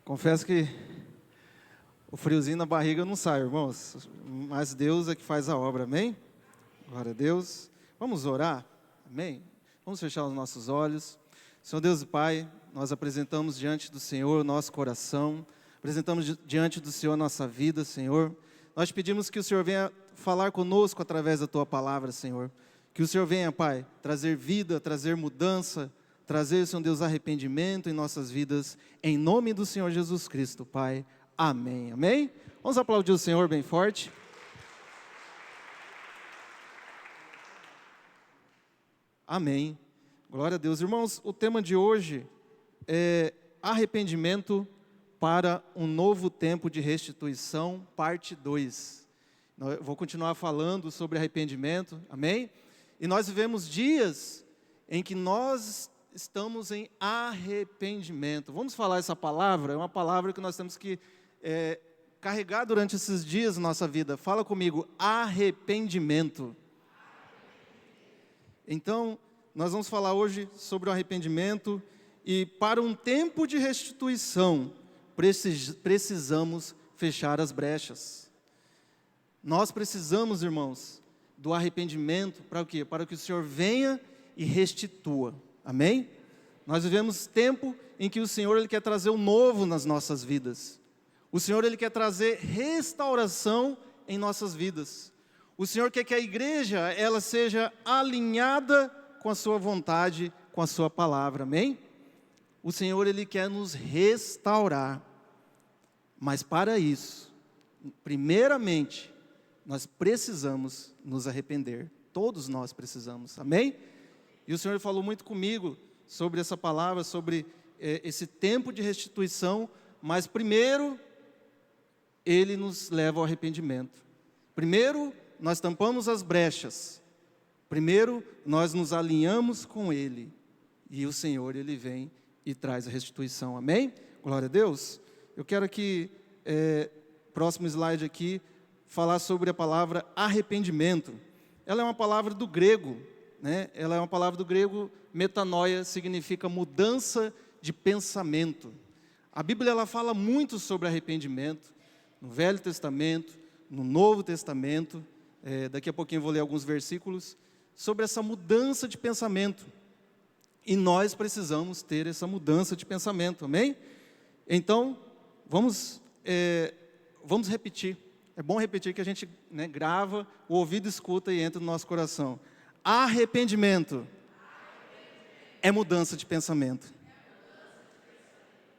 Confesso que o friozinho na barriga não sai, irmãos, mas Deus é que faz a obra, amém? Glória a Deus. Vamos orar, amém? Vamos fechar os nossos olhos. Senhor Deus e Pai, nós apresentamos diante do Senhor o nosso coração, apresentamos diante do Senhor a nossa vida, Senhor. Nós pedimos que o Senhor venha falar conosco através da Tua palavra, Senhor. Que o Senhor venha, Pai, trazer vida, trazer mudança, trazer, Senhor Deus, arrependimento em nossas vidas, em nome do Senhor Jesus Cristo, Pai. Amém, amém? Vamos aplaudir o Senhor bem forte. Amém. Glória a Deus. Irmãos, o tema de hoje é arrependimento para um novo tempo de restituição, parte 2. Eu vou continuar falando sobre arrependimento, amém? E nós vivemos dias em que nós estamos em arrependimento. Vamos falar essa palavra? É uma palavra que nós temos que carregar durante esses dias na nossa vida. Fala comigo, arrependimento. Então, nós vamos falar hoje sobre o arrependimento e para um tempo de restituição, precisamos fechar as brechas. Nós precisamos, irmãos, do arrependimento para o quê? Para que o Senhor venha e restitua. Amém? Nós vivemos tempo em que o Senhor Ele quer trazer o novo nas nossas vidas. O Senhor Ele quer trazer restauração em nossas vidas. O Senhor quer que a igreja ela seja alinhada com a sua vontade, com a sua palavra. Amém? O Senhor Ele quer nos restaurar. Mas para isso, primeiramente, nós precisamos nos arrepender. Todos nós precisamos. Amém? E o Senhor falou muito comigo sobre essa palavra, sobre esse tempo de restituição, mas primeiro, Ele nos leva ao arrependimento. Primeiro, nós tampamos as brechas. Primeiro, nós nos alinhamos com Ele. E o Senhor, Ele vem e traz a restituição. Amém? Glória a Deus. Eu quero aqui, próximo slide aqui, falar sobre a palavra arrependimento. Ela é uma palavra do grego. Ela é uma palavra do grego, metanoia, significa mudança de pensamento. A Bíblia ela fala muito sobre arrependimento, no Velho Testamento, no Novo Testamento, daqui a pouquinho eu vou ler alguns versículos, sobre essa mudança de pensamento. E nós precisamos ter essa mudança de pensamento, amém? Então, vamos repetir. É bom repetir que a gente grava, o ouvido escuta e entra no nosso coração. Arrependimento é mudança de pensamento.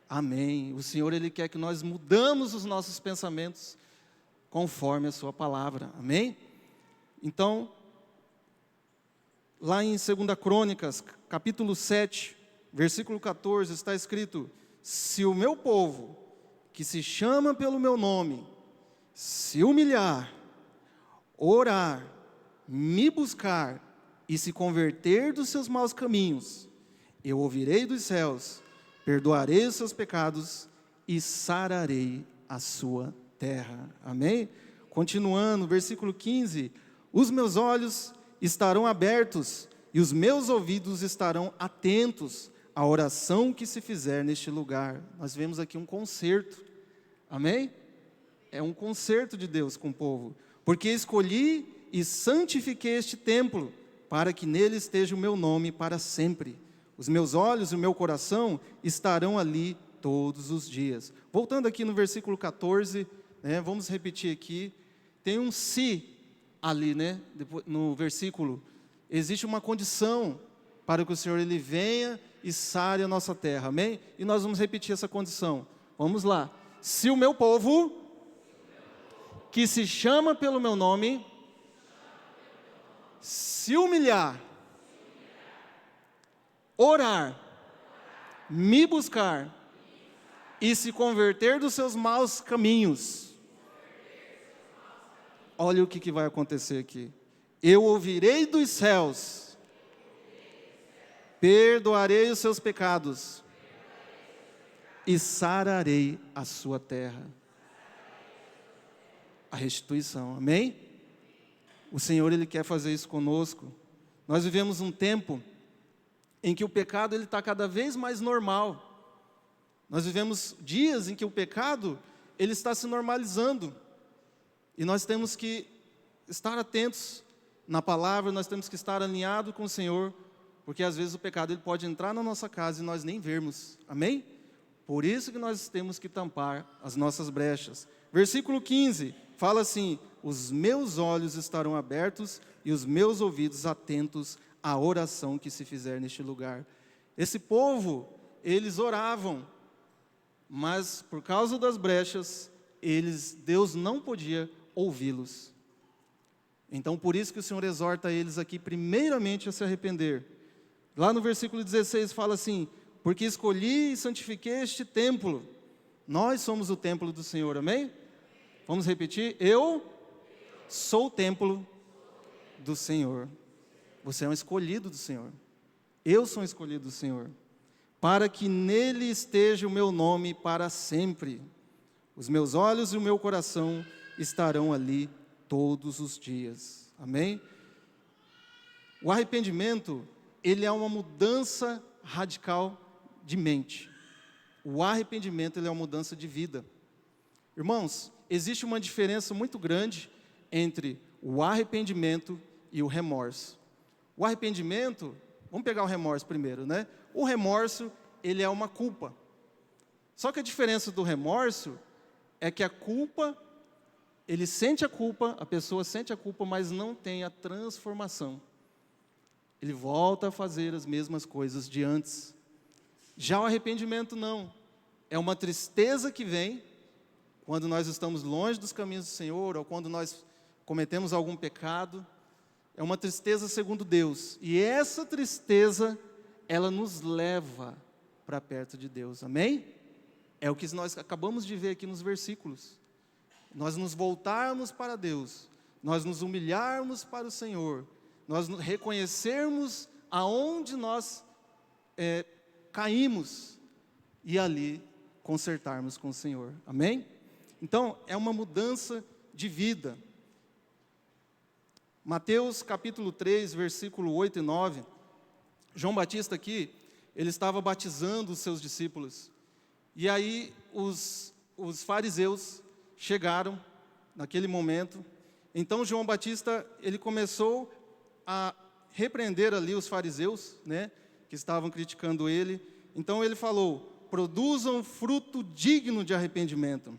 Amém. O Senhor, Ele quer que nós mudamos os nossos pensamentos conforme a sua palavra. Amém? Então, lá em 2 Crônicas, capítulo 7, versículo 14, está escrito: se o meu povo, que se chama pelo meu nome, se humilhar, orar, me buscar e se converter dos seus maus caminhos, eu ouvirei dos céus, perdoarei os seus pecados e sararei a sua terra. Amém? Continuando, versículo 15: os meus olhos estarão abertos e os meus ouvidos estarão atentos à oração que se fizer neste lugar. Nós vemos aqui um concerto. Amém? É um concerto de Deus com o povo. Porque escolhi e santifiquei este templo, para que nele esteja o meu nome para sempre. Os meus olhos e o meu coração estarão ali todos os dias. Voltando aqui no versículo 14, vamos repetir aqui. Tem um se ali, no versículo. Existe uma condição para que o Senhor Ele venha e sare a nossa terra, amém? E nós vamos repetir essa condição. Vamos lá. Se o meu povo, que se chama pelo meu nome, se humilhar, orar, me buscar e se converter dos seus maus caminhos, olha o que vai acontecer aqui. Eu ouvirei dos céus, perdoarei os seus pecados e sararei a sua terra. A restituição, amém? O Senhor, Ele quer fazer isso conosco. Nós vivemos um tempo em que o pecado está cada vez mais normal. Nós vivemos dias em que o pecado, ele está se normalizando. E nós temos que estar atentos na palavra, nós temos que estar alinhados com o Senhor, porque às vezes o pecado ele pode entrar na nossa casa e nós nem vermos. Amém? Por isso que nós temos que tampar as nossas brechas. Versículo 15, fala assim: os meus olhos estarão abertos e os meus ouvidos atentos à oração que se fizer neste lugar. Esse povo, eles oravam, mas por causa das brechas, Deus não podia ouvi-los. Então, por isso que o Senhor exorta eles aqui, primeiramente, a se arrepender. Lá no versículo 16 fala assim: porque escolhi e santifiquei este templo. Nós somos o templo do Senhor, amém? Vamos repetir? Eu sou o templo do Senhor. Você é um escolhido do Senhor. Eu sou um escolhido do Senhor. Para que nele esteja o meu nome para sempre. Os meus olhos e o meu coração estarão ali todos os dias. Amém? O arrependimento, ele é uma mudança radical de mente. O arrependimento, ele é uma mudança de vida. Irmãos, existe uma diferença muito grande entre o arrependimento e o remorso. O arrependimento, vamos pegar o remorso primeiro, né? O remorso, ele é uma culpa. Só que a diferença do remorso é que a culpa, ele sente a culpa, a pessoa sente a culpa, mas não tem a transformação. Ele volta a fazer as mesmas coisas de antes. Já o arrependimento não. É uma tristeza que vem quando nós estamos longe dos caminhos do Senhor, ou quando nós cometemos algum pecado. É uma tristeza segundo Deus. E essa tristeza, ela nos leva para perto de Deus. Amém? É o que nós acabamos de ver aqui nos versículos. Nós nos voltarmos para Deus, nós nos humilharmos para o Senhor, nós reconhecermos aonde nós caímos e ali consertarmos com o Senhor. Amém? Então, é uma mudança de vida. Mateus capítulo 3, versículo 8 e 9, João Batista aqui, ele estava batizando os seus discípulos. E aí os fariseus chegaram naquele momento. Então João Batista, ele começou a repreender ali os fariseus, né, que estavam criticando ele. Então ele falou: produzam fruto digno de arrependimento.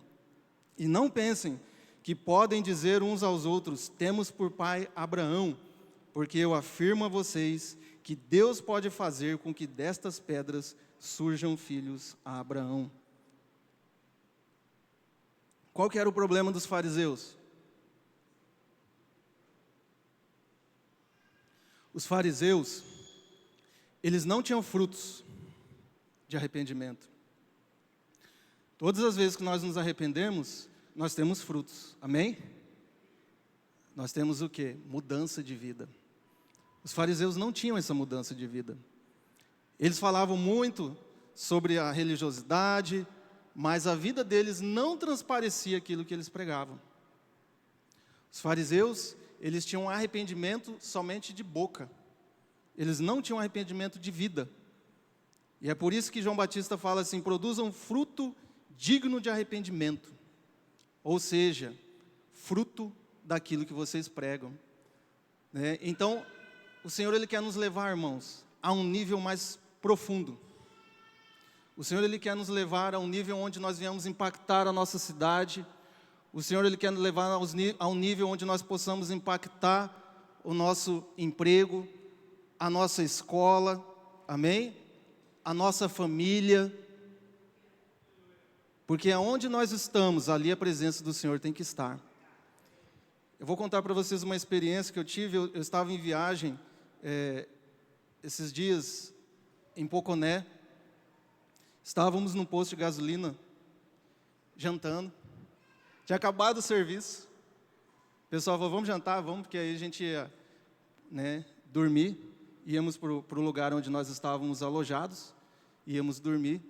E não pensem que podem dizer uns aos outros: temos por pai Abraão, porque eu afirmo a vocês que Deus pode fazer com que destas pedras surjam filhos a Abraão. Qual que era o problema dos fariseus? Os fariseus, eles não tinham frutos de arrependimento. Todas as vezes que nós nos arrependemos, nós temos frutos, amém? Nós temos o quê? Mudança de vida. Os fariseus não tinham essa mudança de vida. Eles falavam muito sobre a religiosidade, mas a vida deles não transparecia aquilo que eles pregavam. Os fariseus, eles tinham arrependimento somente de boca. Eles não tinham arrependimento de vida. E é por isso que João Batista fala assim: produzam fruto digno de arrependimento. Ou seja, fruto daquilo que vocês pregam. Né? Então, o Senhor, Ele quer nos levar, irmãos, a um nível mais profundo. O Senhor, Ele quer nos levar a um nível onde nós venhamos impactar a nossa cidade. O Senhor, Ele quer nos levar a um nível onde nós possamos impactar o nosso emprego, a nossa escola, amém? A nossa família. Porque aonde nós estamos, ali a presença do Senhor tem que estar. Eu vou contar para vocês uma experiência que eu tive. Eu estava em viagem esses dias em Poconé. Estávamos num posto de gasolina, jantando. Tinha acabado o serviço. O pessoal falou: vamos jantar, vamos, porque aí a gente ia, né, dormir. Íamos para o lugar onde nós estávamos alojados. Íamos dormir.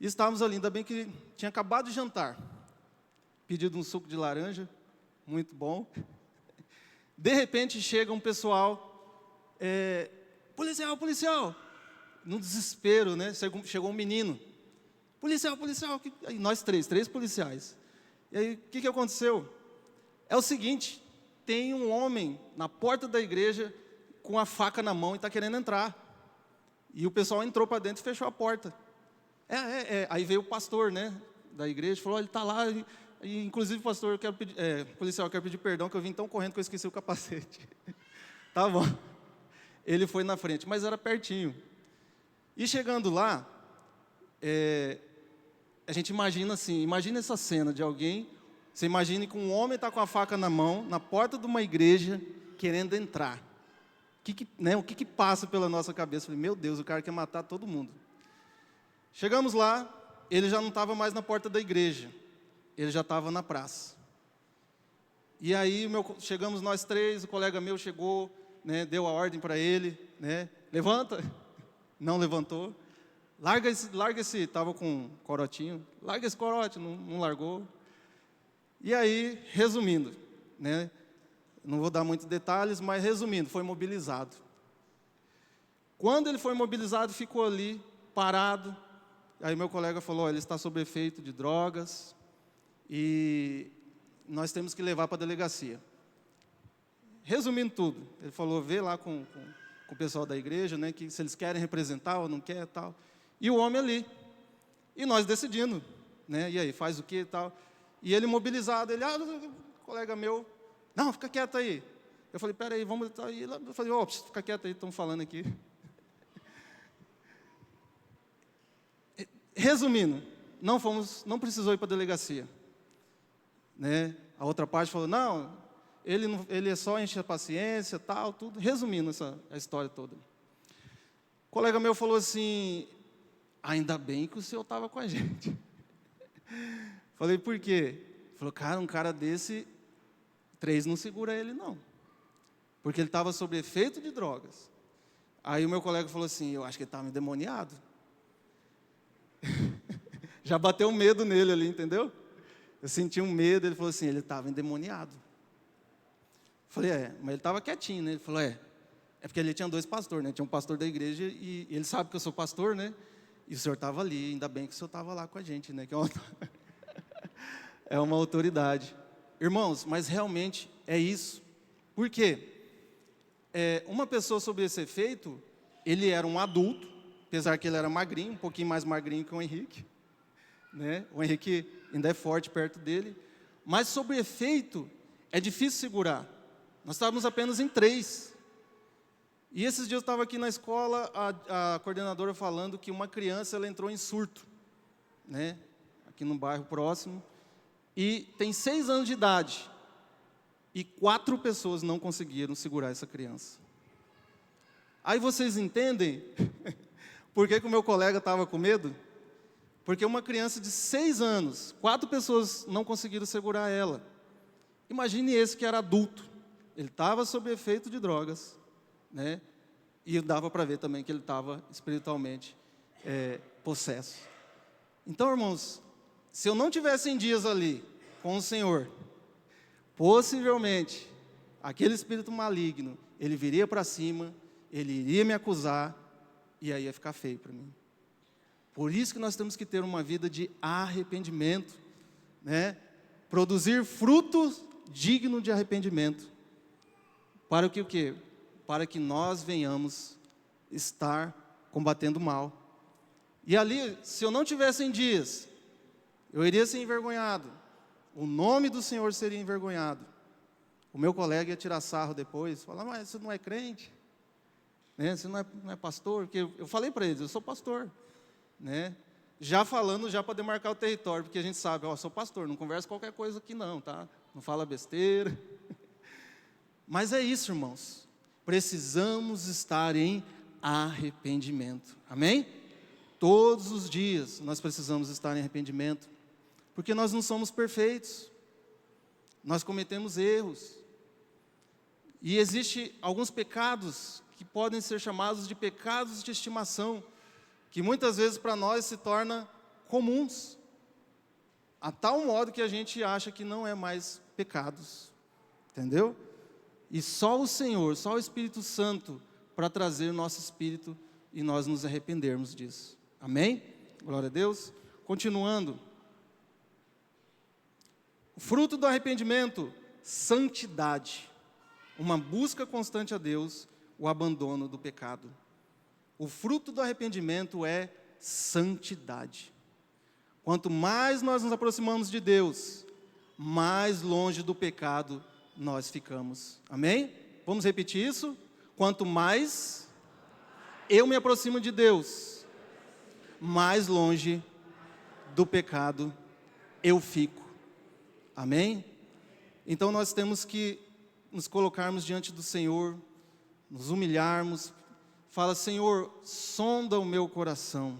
E estávamos ali, ainda bem que tinha acabado de jantar. Pedido um suco de laranja, muito bom. De repente chega um pessoal, policial, no desespero, né? Chegou um menino. policial, policial. Aí nós três policiais. E aí, o que aconteceu? É o seguinte, tem um homem na porta da igreja com a faca na mão e está querendo entrar. E o pessoal entrou para dentro e fechou a porta. Aí veio o pastor, né, da igreja, falou, ele está lá, e, inclusive, pastor, policial, eu quero pedir perdão, que eu vim tão correndo que eu esqueci o capacete. Tá bom. Ele foi na frente, mas era pertinho. E chegando lá, a gente imagina assim, imagina essa cena de alguém, você imagine que um homem está com a faca na mão, na porta de uma igreja, querendo entrar. O que passa pela nossa cabeça? Eu falei, meu Deus, o cara quer matar todo mundo. Chegamos lá, ele já não estava mais na porta da igreja, ele já estava na praça. E aí, chegamos nós três, o colega meu chegou, né, deu a ordem para ele, né, levanta, não levantou, larga esse, estava com um corotinho, larga esse corote, não largou. E aí, resumindo, né, não vou dar muitos detalhes, mas resumindo, foi mobilizado. Quando ele foi mobilizado, ficou ali, parado. Aí meu colega falou, ele está sob efeito de drogas e nós temos que levar para a delegacia. Resumindo tudo, ele falou, vê lá com o pessoal da igreja, né, que se eles querem representar ou não quer, tal. E o homem ali. E nós decidindo, né, e aí, faz o que e tal. E ele mobilizado, ele, colega meu, não, fica quieto aí. Eu falei, peraí, vamos aí. Eu falei, fica quieto aí, estão falando aqui. Resumindo, não precisou ir para a delegacia. Né? A outra parte falou, não, ele é só encher a paciência, tal, tudo. Resumindo a história toda. O colega meu falou assim, ainda bem que o senhor estava com a gente. Falei, por quê? Falou, cara, um cara desse, 3 não segura ele não. Porque ele estava sob efeito de drogas. Aí o meu colega falou assim, eu acho que ele estava endemoniado. Já bateu um medo nele ali, entendeu? Eu senti um medo, ele falou assim, ele estava endemoniado. Falei, mas ele estava quietinho, né? Ele falou, é porque ele tinha 2 pastores, né? Tinha um pastor da igreja e ele sabe que eu sou pastor, né? E o senhor estava ali, ainda bem que o senhor estava lá com a gente, né? Que é uma autoridade. Irmãos, mas realmente é isso. Por quê? Uma pessoa sob esse efeito, ele era um adulto, apesar que ele era magrinho, um pouquinho mais magrinho que o Henrique. Né? O Henrique ainda é forte perto dele. Mas sob efeito, é difícil segurar. Nós estávamos apenas em 3. E esses dias eu estava aqui na escola, a coordenadora falando que uma criança ela entrou em surto. Né? Aqui no bairro próximo. E tem 6 anos de idade. E 4 pessoas não conseguiram segurar essa criança. Aí vocês entendem por que o meu colega estava com medo? Porque uma criança de 6 anos, 4 pessoas não conseguiram segurar ela. Imagine esse que era adulto. Ele estava sob efeito de drogas, né? E dava para ver também que ele estava espiritualmente possesso. Então, irmãos, se eu não tivesse em dias ali com o Senhor, possivelmente, aquele espírito maligno, ele viria para cima, ele iria me acusar, e aí ia ficar feio para mim. Por isso que nós temos que ter uma vida de arrependimento, né? Produzir frutos dignos de arrependimento. Para que o quê? Para que nós venhamos estar combatendo o mal. E ali, se eu não tivesse em dias, eu iria ser envergonhado. O nome do Senhor seria envergonhado. O meu colega ia tirar sarro depois, falar, mas você não é crente? Né? Você não é pastor? Porque eu falei para eles, eu sou pastor. Né? Já falando, já para demarcar o território, porque a gente sabe, sou pastor, não converso qualquer coisa aqui não, tá? Não fala besteira. Mas é isso, irmãos. Precisamos estar em arrependimento. Amém? Todos os dias nós precisamos estar em arrependimento. Porque nós não somos perfeitos. Nós cometemos erros. E existem alguns pecados que podem ser chamados de pecados de estimação, que muitas vezes para nós se tornam comuns, a tal modo que a gente acha que não é mais pecados, entendeu? E só o Senhor, só o Espírito Santo, para trazer o nosso espírito e nós nos arrependermos disso, amém? Glória a Deus. continuando. O fruto do arrependimento, santidade. Uma busca constante a Deus, o abandono do pecado. O fruto do arrependimento é santidade. Quanto mais nós nos aproximamos de Deus, mais longe do pecado nós ficamos. Amém? Vamos repetir isso? Quanto mais eu me aproximo de Deus, mais longe do pecado eu fico. Amém? Então nós temos que nos colocarmos diante do Senhor, nos humilharmos. Fala, Senhor, sonda o meu coração.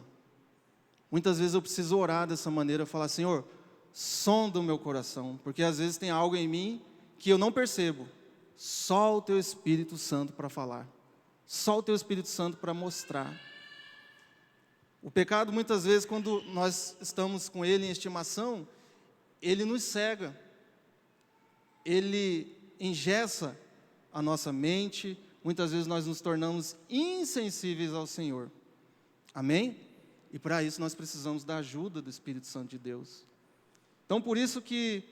Muitas vezes eu preciso orar dessa maneira, falar, Senhor, sonda o meu coração, porque às vezes tem algo em mim que eu não percebo. Só o Teu Espírito Santo para falar. Só o Teu Espírito Santo para mostrar. O pecado, muitas vezes, quando nós estamos com ele em estimação, ele nos cega. Ele engessa a nossa mente. Muitas vezes nós nos tornamos insensíveis ao Senhor. Amém? E para isso nós precisamos da ajuda do Espírito Santo de Deus. Então, por isso que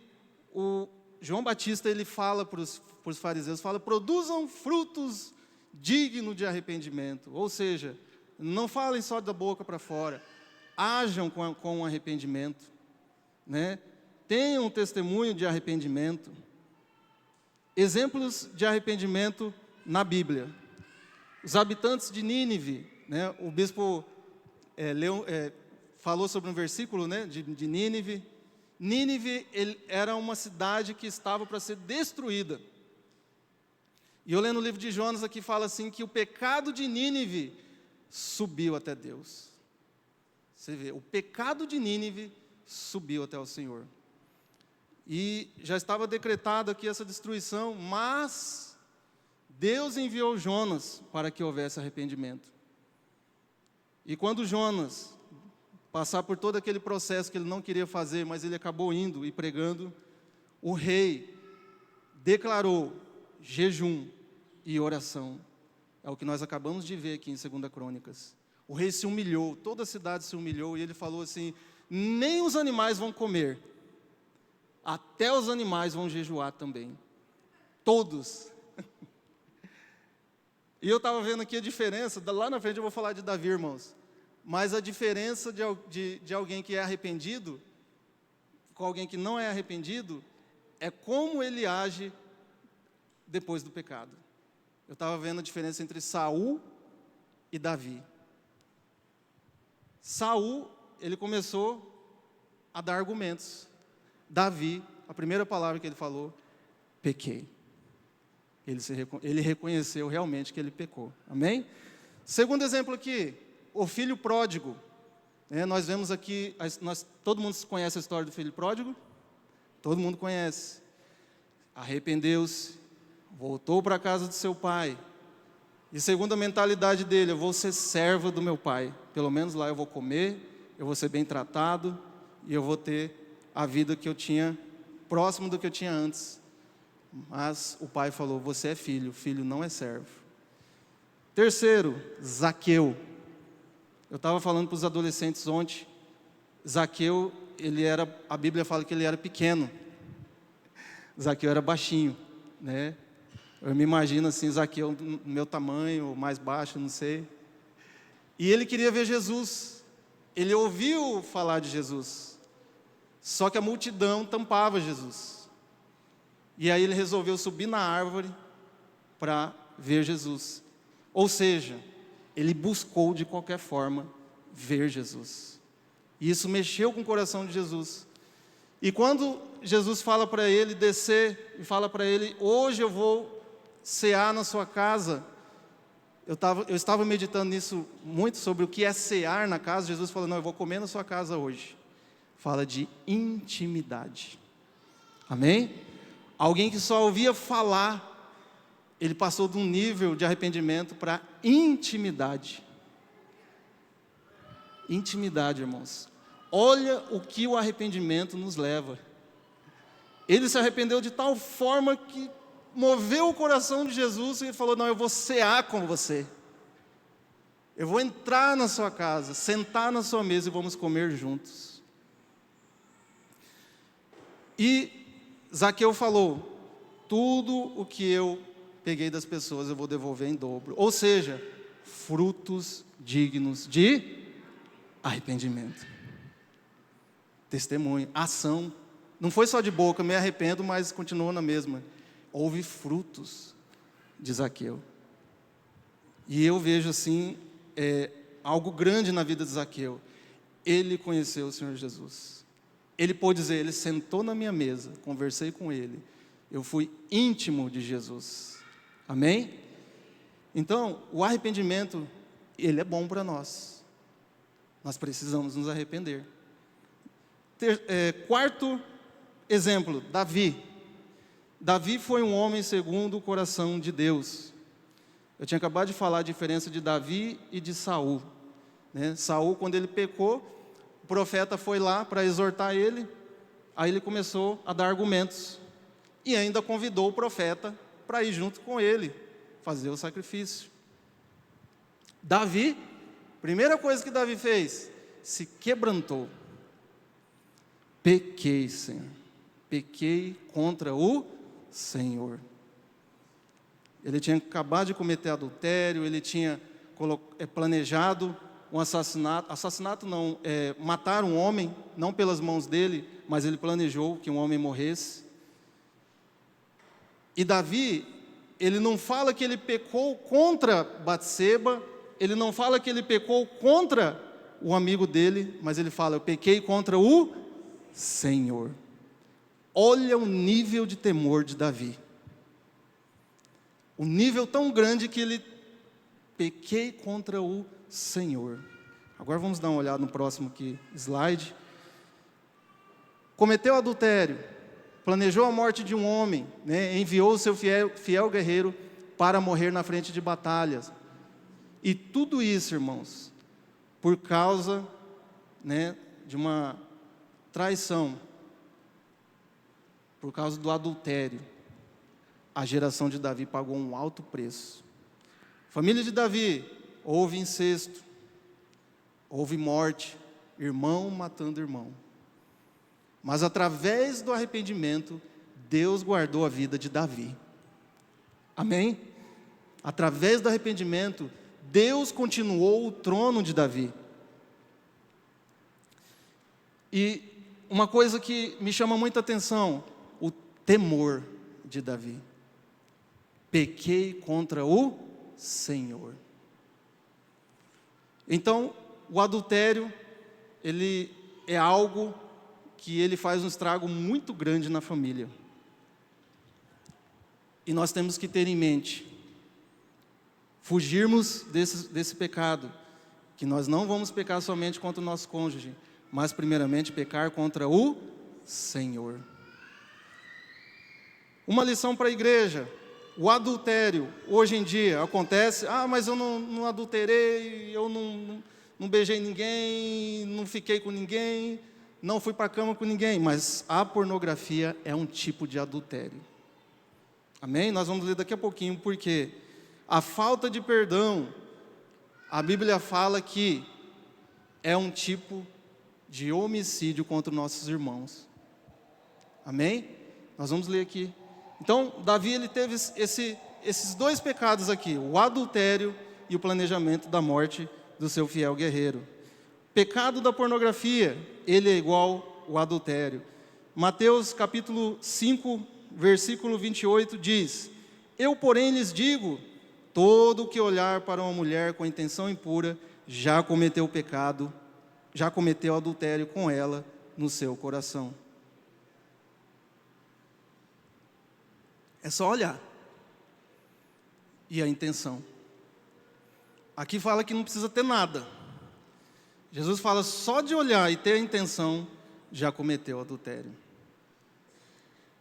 o João Batista, ele fala para os fariseus, fala, produzam frutos dignos de arrependimento. Ou seja, não falem só da boca para fora, ajam com arrependimento, né? Tenham um testemunho de arrependimento. Exemplos de arrependimento na Bíblia. Os habitantes de Nínive, né? O bispo falou sobre um versículo, né, de Nínive. Nínive era uma cidade que estava para ser destruída. E eu lendo o livro de Jonas aqui fala assim, que o pecado de Nínive subiu até Deus. Você vê, o pecado de Nínive subiu até o Senhor. E já estava decretado aqui essa destruição, mas Deus enviou Jonas para que houvesse arrependimento. E quando Jonas passar por todo aquele processo que ele não queria fazer, mas ele acabou indo e pregando, o rei declarou jejum e oração. É o que nós acabamos de ver aqui em 2 Crônicas. O rei se humilhou, toda a cidade se humilhou, e ele falou assim, nem os animais vão comer, até os animais vão jejuar também. Todos. E eu estava vendo aqui a diferença, lá na frente eu vou falar de Davi, irmãos, mas a diferença de alguém que é arrependido, com alguém que não é arrependido, é como ele age depois do pecado. Eu estava vendo a diferença entre Saul e Davi. Saul, ele começou a dar argumentos. Davi, a primeira palavra que ele falou, pequei. Ele reconheceu realmente que ele pecou. Amém? Segundo exemplo aqui, o filho pródigo. Nós vemos aqui, todo mundo conhece a história do filho pródigo? Todo mundo conhece. Arrependeu-se, voltou para a casa do seu pai. E segundo a mentalidade dele, eu vou ser servo do meu pai. Pelo menos lá eu vou comer, eu vou ser bem tratado, e eu vou ter a vida que eu tinha, próximo do que eu tinha antes. Mas o pai falou, você é filho, filho não é servo. Terceiro, Zaqueu. Eu estava falando para os adolescentes ontem, Zaqueu, a Bíblia fala que ele era pequeno. Zaqueu era baixinho, né? Eu me imagino assim, Zaqueu do meu tamanho, ou mais baixo, não sei. E ele queria ver Jesus. Ele ouviu falar de Jesus. Só que a multidão tampava Jesus. E aí ele resolveu subir na árvore para ver Jesus. Ou seja, ele buscou de qualquer forma ver Jesus. E isso mexeu com o coração de Jesus. E quando Jesus fala para ele descer, e fala para ele, hoje eu vou cear na sua casa. Eu estava meditando nisso muito, sobre o que é cear na casa. Jesus falou, não, eu vou comer na sua casa hoje. Fala de intimidade. Amém? Alguém que só ouvia falar, ele passou de um nível de arrependimento para intimidade. Intimidade, irmãos. Olha o que o arrependimento nos leva. Ele se arrependeu de tal forma que moveu o coração de Jesus e ele falou, não, eu vou cear com você. Eu vou entrar na sua casa, sentar na sua mesa e vamos comer juntos. E Zaqueu falou: tudo o que eu peguei das pessoas eu vou devolver em dobro. Ou seja, frutos dignos de arrependimento. Testemunho, ação. Não foi só de boca, me arrependo, mas continuou na mesma. Houve frutos de Zaqueu. E eu vejo assim, algo grande na vida de Zaqueu. Ele conheceu o Senhor Jesus. Ele pôde dizer, ele sentou na minha mesa, conversei com ele. Eu fui íntimo de Jesus. Amém? Então, o arrependimento, ele é bom para nós. Nós precisamos nos arrepender. Quarto exemplo, Davi. Davi foi um homem segundo o coração de Deus. Eu tinha acabado de falar a diferença de Davi e de Saul. Saul, quando ele pecou, o profeta foi lá para exortar ele, aí ele começou a dar argumentos. E ainda convidou o profeta para ir junto com ele, fazer o sacrifício. Davi, primeira coisa que Davi fez, se quebrantou. Pequei, Senhor. Pequei contra o Senhor. Ele tinha acabado de cometer adultério, ele tinha planejado um assassinato não, matar um homem, não pelas mãos dele, mas ele planejou que um homem morresse. E Davi, ele não fala que ele pecou contra Batseba, ele não fala que ele pecou contra o amigo dele, mas ele fala, eu pequei contra o Senhor. Olha o nível de temor de Davi. O nível tão grande que ele pequei contra o Senhor. Agora vamos dar uma olhada no próximo slide. Cometeu adultério, planejou a morte de um homem, enviou o seu fiel guerreiro para morrer na frente de batalhas. E tudo isso, irmãos, por causa de uma traição, por causa do adultério. A geração de Davi pagou um alto preço. Família de Davi, houve incesto, houve morte, irmão matando irmão. Mas através do arrependimento, Deus guardou a vida de Davi. Amém? Através do arrependimento, Deus continuou o trono de Davi. E uma coisa que me chama muita atenção, o temor de Davi. Pequei contra o Senhor. Então, o adultério, ele é algo que ele faz um estrago muito grande na família. E nós temos que ter em mente, fugirmos desse pecado, que nós não vamos pecar somente contra o nosso cônjuge, mas primeiramente pecar contra o Senhor. Uma lição para a igreja: o adultério, hoje em dia, acontece, mas eu não adulterei, eu não beijei ninguém, não fiquei com ninguém, não fui para a cama com ninguém, mas a pornografia é um tipo de adultério. Amém? Nós vamos ler daqui a pouquinho, porque a falta de perdão, a Bíblia fala que é um tipo de homicídio contra nossos irmãos. Amém? Nós vamos ler aqui. Então, Davi, ele teve esses dois pecados aqui, o adultério e o planejamento da morte do seu fiel guerreiro. Pecado da pornografia, ele é igual ao adultério. Mateus capítulo 5, versículo 28 diz: eu, porém, lhes digo, todo o que olhar para uma mulher com intenção impura, já cometeu pecado, já cometeu adultério com ela no seu coração. É só olhar. E a intenção. Aqui fala que não precisa ter nada. Jesus fala só de olhar e ter a intenção, já cometeu adultério.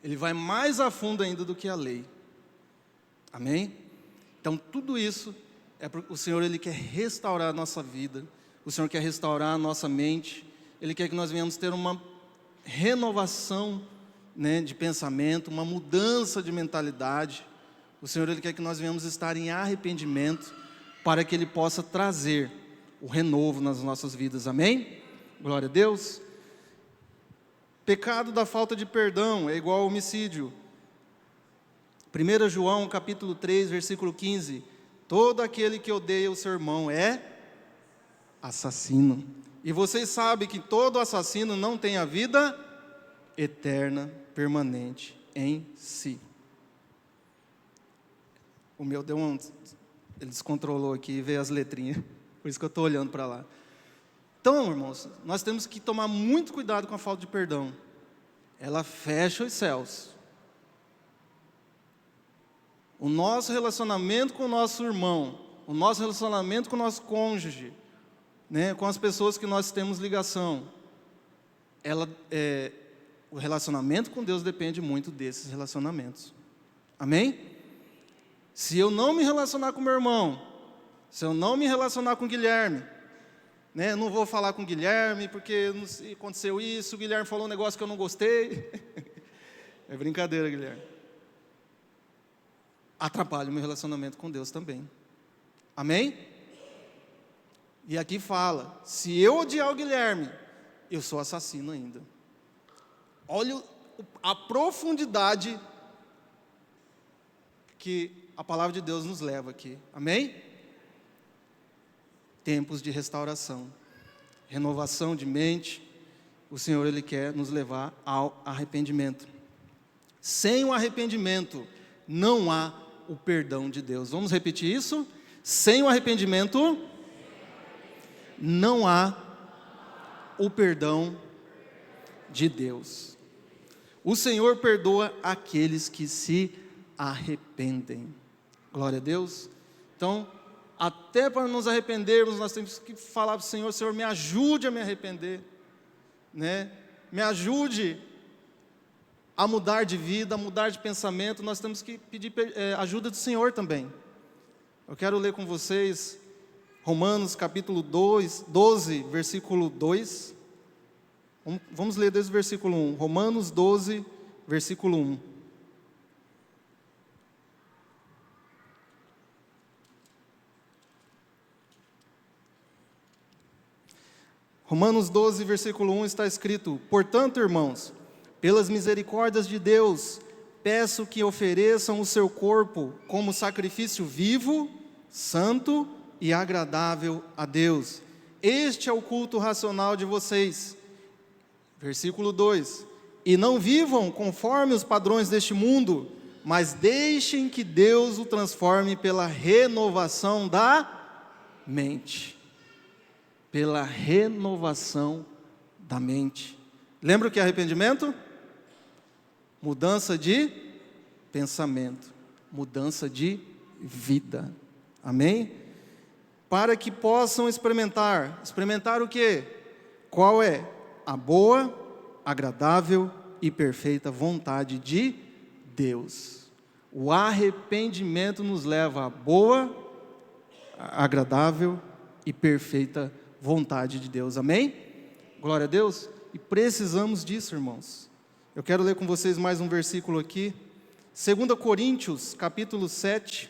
Ele vai mais a fundo ainda do que a lei. Amém? Então tudo isso, o Senhor, Ele quer restaurar a nossa vida. O Senhor quer restaurar a nossa mente. Ele quer que nós venhamos ter uma renovação de pensamento, uma mudança de mentalidade. O Senhor, Ele quer que nós venhamos estar em arrependimento, para que Ele possa trazer o renovo nas nossas vidas. Amém? Glória a Deus. Pecado da falta de perdão é igual ao homicídio. 1 João, capítulo 3, versículo 15. Todo aquele que odeia o seu irmão é assassino. E vocês sabem que todo assassino não tem a vida eterna, permanente em si. O meu deu ele descontrolou aqui e veio as letrinhas. Por isso que eu estou olhando para lá. Então, irmãos, nós temos que tomar muito cuidado com a falta de perdão. Ela fecha os céus. O nosso relacionamento com o nosso irmão, o nosso relacionamento com o nosso cônjuge, né, com as pessoas que nós temos ligação, o relacionamento com Deus depende muito desses relacionamentos. Amém? Se eu não me relacionar com meu irmão, se eu não me relacionar com o Guilherme, né, não vou falar com o Guilherme porque aconteceu isso, o Guilherme falou um negócio que eu não gostei. É brincadeira, Guilherme. Atrapalha o meu relacionamento com Deus também. Amém? E aqui fala, se eu odiar o Guilherme, eu sou assassino ainda. Olha a profundidade que a palavra de Deus nos leva aqui. Amém? Tempos de restauração, renovação de mente. O Senhor, Ele quer nos levar ao arrependimento. Sem o arrependimento, não há o perdão de Deus. Vamos repetir isso? Sem o arrependimento, não há o perdão de Deus. O Senhor perdoa aqueles que se arrependem. Glória a Deus. Então, até para nos arrependermos, nós temos que falar para o Senhor: Senhor, me ajude a me arrepender, né? Me ajude a mudar de vida, a mudar de pensamento. Nós temos que pedir ajuda do Senhor também. Eu quero ler com vocês Romanos capítulo 12, versículo 2. Vamos ler desde o versículo 1. Romanos 12, versículo 1. Romanos 12, versículo 1 está escrito: portanto, irmãos, pelas misericórdias de Deus, peço que ofereçam o seu corpo como sacrifício vivo, santo e agradável a Deus. Este é o culto racional de vocês. Versículo 2: e não vivam conforme os padrões deste mundo, mas deixem que Deus o transforme pela renovação da mente. Pela renovação da mente. Lembra o que é arrependimento? Mudança de pensamento, mudança de vida. Amém? Para que possam experimentar o quê? Qual é a boa, agradável e perfeita vontade de Deus. O arrependimento nos leva à boa, agradável e perfeita vontade de Deus. Amém? Glória a Deus. E precisamos disso, irmãos. Eu quero ler com vocês mais um versículo aqui. 2 Coríntios, capítulo 7,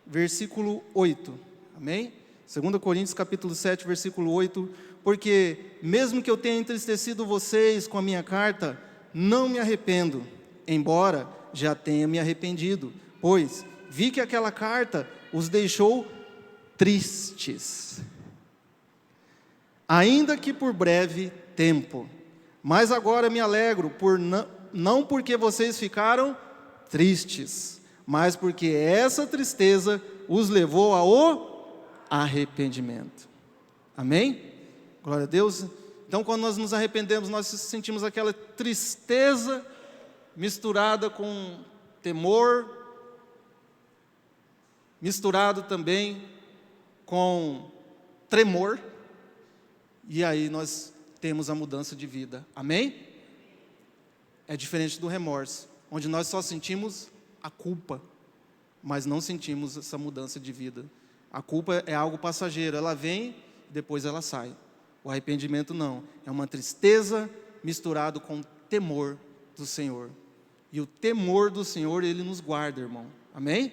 versículo 8. Amém? 2 Coríntios, capítulo 7, versículo 8. Porque, mesmo que eu tenha entristecido vocês com a minha carta, não me arrependo, embora já tenha me arrependido, pois vi que aquela carta os deixou tristes, ainda que por breve tempo. Mas agora me alegro, não porque vocês ficaram tristes, mas porque essa tristeza os levou ao arrependimento. Amém? Glória a Deus. Então, quando nós nos arrependemos, nós sentimos aquela tristeza misturada com temor, misturado também com tremor, e aí nós temos a mudança de vida. Amém? É diferente do remorso, onde nós só sentimos a culpa, mas não sentimos essa mudança de vida. A culpa é algo passageiro, ela vem, depois ela sai. O arrependimento não, é uma tristeza misturado com temor do Senhor. E o temor do Senhor, Ele nos guarda, irmão. Amém?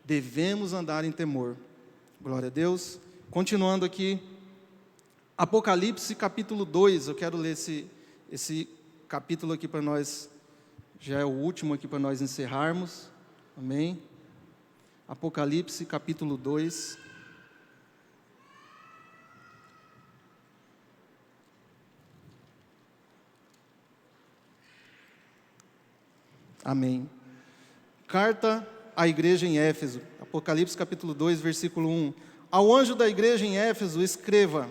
Devemos andar em temor. Glória a Deus. Continuando aqui, Apocalipse capítulo 2, eu quero ler esse capítulo aqui para nós, já é o último aqui para nós encerrarmos. Amém? Apocalipse, capítulo 2. Amém. Carta à igreja em Éfeso, Apocalipse capítulo 2, versículo 1. Ao anjo da igreja em Éfeso escreva: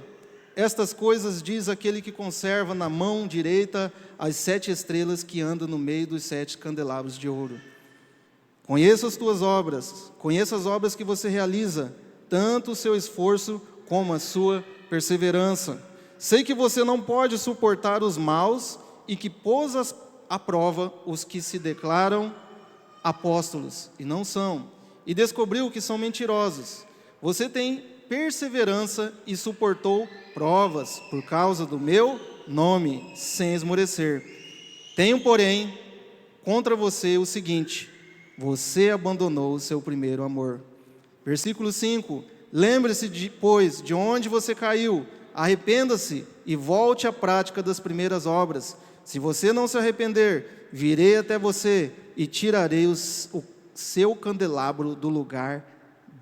estas coisas diz aquele que conserva na mão direita as 7 estrelas que andam no meio dos 7 candelabros de ouro. Conheço as tuas obras, conheço as obras que você realiza, tanto o seu esforço como a sua perseverança. Sei que você não pode suportar os maus e que pôs à prova os que se declaram apóstolos e não são, e descobriu que são mentirosos. Você tem perseverança e suportou provas por causa do meu nome, sem esmorecer. Tenho, porém, contra você o seguinte: você abandonou o seu primeiro amor. Versículo 5. Lembre-se, pois, de onde você caiu, arrependa-se e volte à prática das primeiras obras. Se você não se arrepender, virei até você e tirarei o seu candelabro do lugar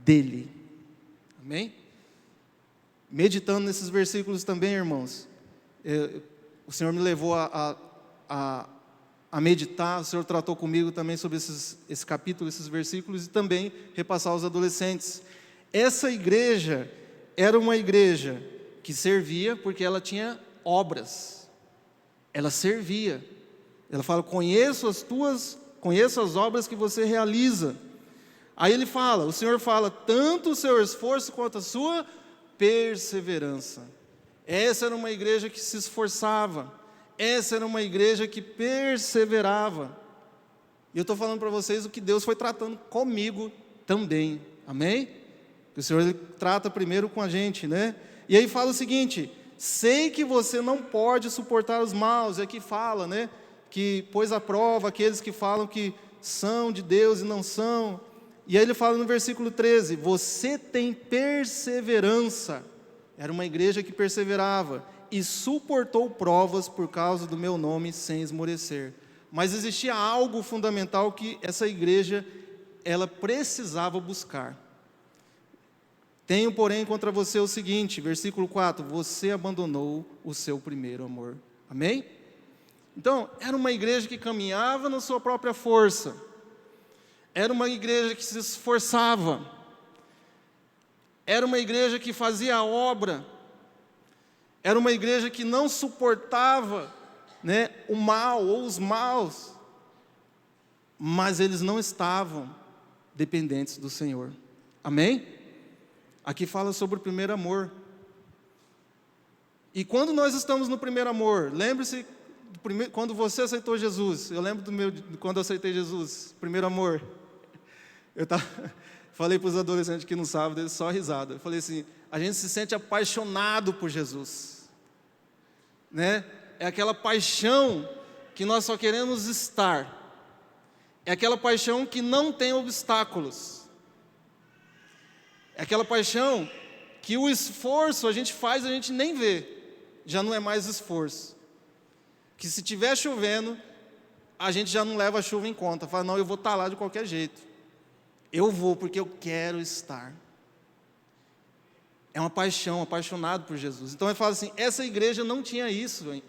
dele. Amém? Meditando nesses versículos também, irmãos, o Senhor me levou a meditar, o Senhor tratou comigo também sobre esse capítulo, esses versículos, e também repassar aos adolescentes. Essa igreja era uma igreja que servia porque ela tinha obras, ela servia. Ela fala: conheço as obras que você realiza. Aí ele fala, o Senhor fala, tanto o seu esforço quanto a sua perseverança. Essa era uma igreja que se esforçava, essa era uma igreja que perseverava. E eu estou falando para vocês o que Deus foi tratando comigo também, amém? O Senhor, Ele trata primeiro com a gente, né? E aí fala o seguinte: sei que você não pode suportar os maus. E aqui fala, né, que pôs à prova aqueles que falam que são de Deus e não são. E aí ele fala no versículo 13: você tem perseverança. Era uma igreja que perseverava e suportou provas por causa do meu nome sem esmorecer. Mas existia algo fundamental que essa igreja, ela precisava buscar. Tenho, porém, contra você o seguinte, versículo 4: você abandonou o seu primeiro amor. Amém? Então, era uma igreja que caminhava na sua própria força. Era uma igreja que se esforçava. Era uma igreja que fazia a obra. Era uma igreja que não suportava, né, o mal ou os maus. Mas eles não estavam dependentes do Senhor. Amém? Aqui fala sobre o primeiro amor. E quando nós estamos no primeiro amor, lembre-se, quando você aceitou Jesus, eu lembro quando eu aceitei Jesus, primeiro amor. Falei para os adolescentes que não sabem, eles só risada. Eu falei assim: a gente se sente apaixonado por Jesus, né? É aquela paixão que nós só queremos estar. É aquela paixão que não tem obstáculos. É aquela paixão que o esforço a gente faz, a gente nem vê. Já não é mais esforço. Que se estiver chovendo, a gente já não leva a chuva em conta. Fala: não, eu vou estar lá de qualquer jeito. Eu vou porque eu quero estar. É uma paixão, apaixonado por Jesus. Então ele fala assim: essa igreja não tinha isso, hein?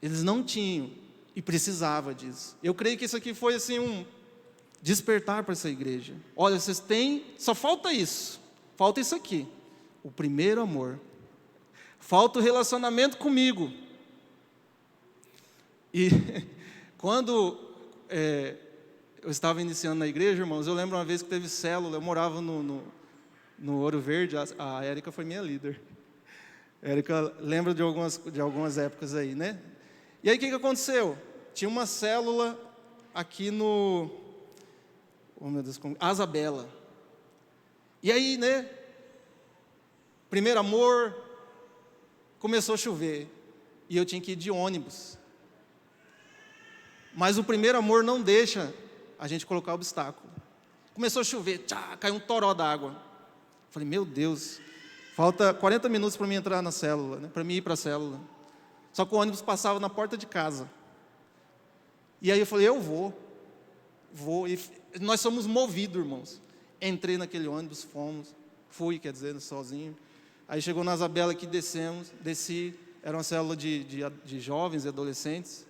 Eles não tinham e precisava disso. Eu creio que isso aqui foi assim um despertar para essa igreja. Olha, vocês têm, só falta isso. Falta isso aqui, o primeiro amor. Falta o relacionamento comigo. E quando eu estava iniciando na igreja, irmãos, eu lembro uma vez que teve célula, eu morava no Ouro Verde, a Érica foi minha líder. A Érica lembra de algumas épocas aí, né? E aí o que aconteceu? Tinha uma célula aqui no... Oh, meu Deus, Asa Bela. E aí, né? Primeiro amor, começou a chover. E eu tinha que ir de ônibus. Mas o primeiro amor não deixa a gente colocar obstáculo. Começou a chover, caiu um toró d'água. Falei: meu Deus, falta 40 minutos para mim entrar na célula, né? Para mim ir para a célula. Só que o ônibus passava na porta de casa. E aí eu falei, eu vou. E nós somos movidos, irmãos. Entrei naquele ônibus, fui, sozinho. Aí chegou na Isabela aqui, desci, era uma célula de jovens e adolescentes.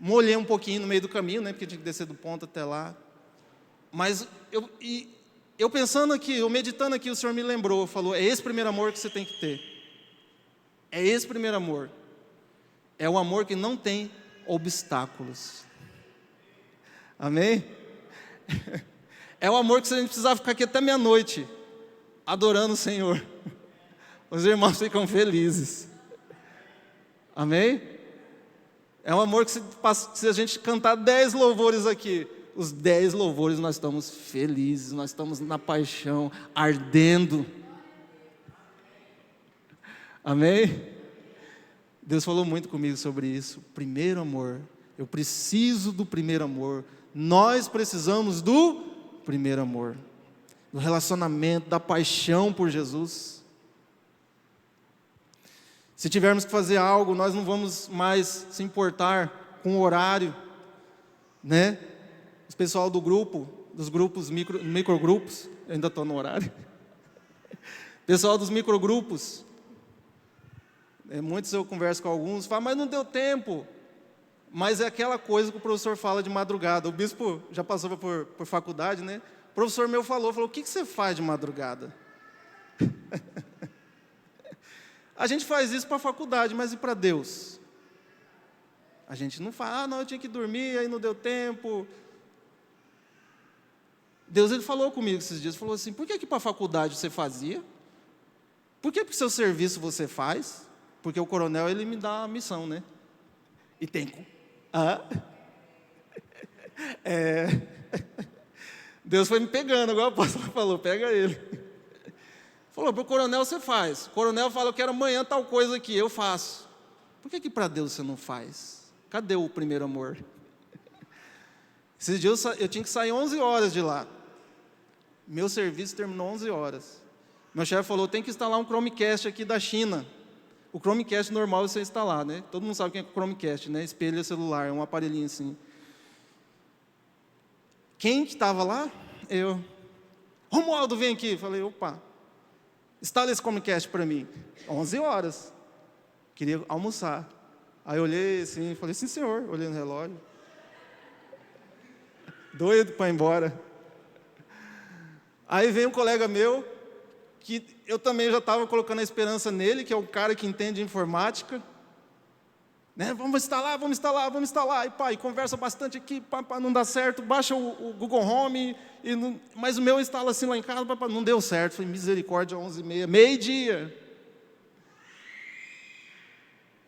Molhei um pouquinho no meio do caminho, né, porque tinha que descer do ponto até lá. Mas eu pensando aqui, eu meditando aqui, o Senhor me lembrou, falou, é esse primeiro amor que você tem que ter. É esse primeiro amor. É o amor que não tem obstáculos. Amém? É o amor que a gente precisava ficar aqui até meia-noite, adorando o Senhor. Os irmãos ficam felizes. Amém? É um amor que se a gente cantar 10 louvores aqui, os 10 louvores nós estamos felizes, nós estamos na paixão, ardendo. Amém? Deus falou muito comigo sobre isso. Primeiro amor. Eu preciso do primeiro amor. Nós precisamos do primeiro amor. Do relacionamento, da paixão por Jesus. Se tivermos que fazer algo, nós não vamos mais se importar com o horário, né? O pessoal dos grupos, microgrupos, eu ainda estou no horário. Pessoal dos microgrupos, muitos eu converso com alguns, falam, mas não deu tempo. Mas é aquela coisa que o professor fala de madrugada. O bispo já passou por faculdade, né? O professor meu falou, o que você faz de madrugada? A gente faz isso para a faculdade, mas e para Deus? A gente não fala, não, eu tinha que dormir, aí não deu tempo. Deus, Ele falou comigo esses dias, falou assim, por que para a faculdade você fazia? Por que para o seu serviço você faz? Porque o coronel, ele me dá a missão, né? E tem... Deus foi me pegando, agora o apóstolo falou, pega ele. Falou, para o coronel você faz. O coronel fala, eu quero amanhã tal coisa aqui, eu faço. Por que para Deus você não faz? Cadê o primeiro amor? Esses dias eu tinha que sair 11 horas de lá. Meu serviço terminou 11 horas. Meu chefe falou, tem que instalar um Chromecast aqui da China. O Chromecast normal é você instalar, né? Todo mundo sabe o que é Chromecast, né? Espelho celular, é um aparelhinho assim. Quem que estava lá? Eu. Romualdo, vem aqui. Falei, opa. Instala esse Chromecast para mim. 11 horas. Queria almoçar. Aí eu olhei assim, falei, sim senhor. Olhei no relógio. Doido para ir embora. Aí vem um colega meu, que eu também já estava colocando a esperança nele, que é o cara que entende informática. Né? Vamos instalar. E pai, conversa bastante aqui, para não dar certo. Baixa o Google Home, mas o meu instala assim lá em casa, não deu certo. Falei, misericórdia, 11h30, meio-dia.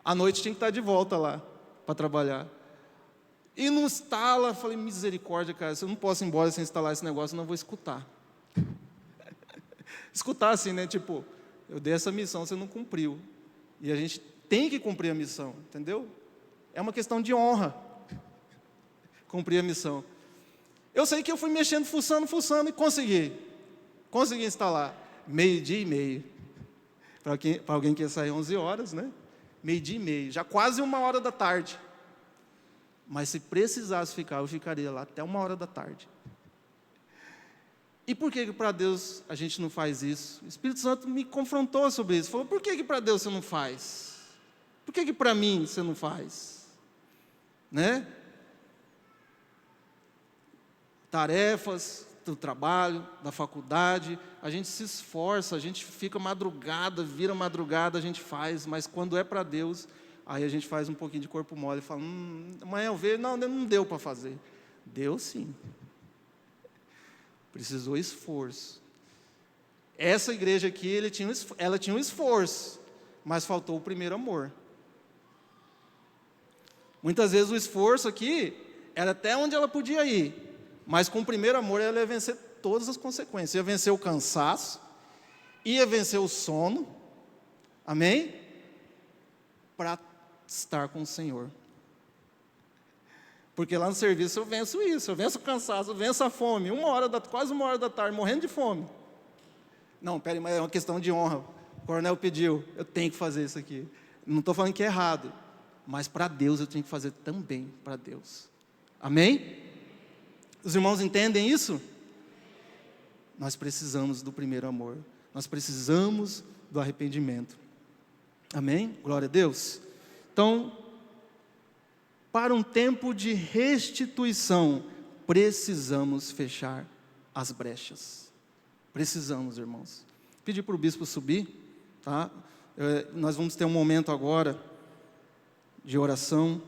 À noite tinha que estar de volta lá, para trabalhar. E não instala, falei, misericórdia, cara, eu não posso ir embora sem instalar esse negócio, não vou escutar. Escutar assim, né, tipo, eu dei essa missão, você não cumpriu. E a gente tem que cumprir a missão, entendeu? É uma questão de honra, cumprir a missão. Eu sei que eu fui mexendo, fuçando, e consegui instalar, 12:30. Para alguém que ia sair 11 horas, né? 12:30, já quase 1h da tarde. Mas se precisasse ficar, eu ficaria lá até 1h da tarde. E por que para Deus a gente não faz isso? O Espírito Santo me confrontou sobre isso. Falou, por que para Deus você não faz? Por que para mim você não faz? Né? Tarefas do trabalho, da faculdade, a gente se esforça, a gente fica madrugada, vira madrugada, a gente faz, mas quando é para Deus, aí a gente faz um pouquinho de corpo mole e fala, amanhã eu vejo, não deu para fazer. Deu sim. Precisou esforço. Essa igreja aqui, ela tinha um esforço, mas faltou o primeiro amor. Muitas vezes o esforço aqui era até onde ela podia ir, mas com o primeiro amor ela ia vencer todas as consequências. Ia vencer o cansaço, ia vencer o sono, amém? Para estar com o Senhor. Porque lá no serviço eu venço isso, eu venço o cansaço, eu venço a fome, quase 1h da tarde, morrendo de fome. Não, peraí, mas é uma questão de honra. O coronel pediu, eu tenho que fazer isso aqui. Não estou falando que é errado, mas para Deus eu tenho que fazer também para Deus. Amém? Os irmãos entendem isso? Nós precisamos do primeiro amor. Nós precisamos do arrependimento. Amém? Glória a Deus. Então, para um tempo de restituição, precisamos fechar as brechas. Precisamos, irmãos. Pedir para o bispo subir, tá? Nós vamos ter um momento agora de oração.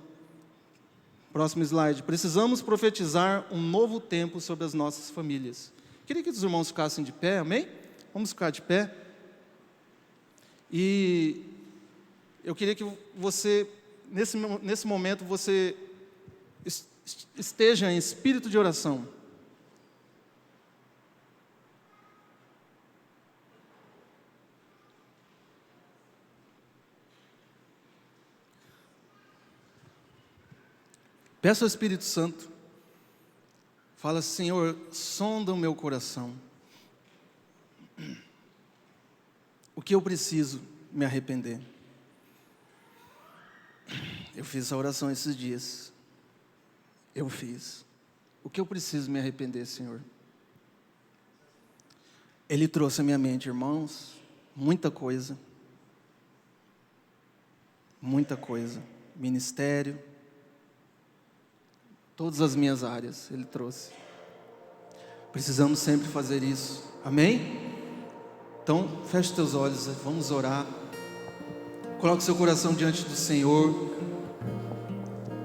Próximo slide. Precisamos profetizar um novo tempo sobre as nossas famílias. Queria que os irmãos ficassem de pé, amém? Vamos ficar de pé. E eu queria que você, nesse momento, você esteja em espírito de oração. Peça ao Espírito Santo, fala: Senhor, sonda o meu coração, o que eu preciso me arrepender. Eu fiz essa oração esses dias, eu fiz, o que eu preciso me arrepender, Senhor? Ele trouxe à minha mente, irmãos, muita coisa, ministério, todas as minhas áreas, Ele trouxe. Precisamos sempre fazer isso, amém? Então, feche teus olhos, vamos orar. Coloque seu coração diante do Senhor.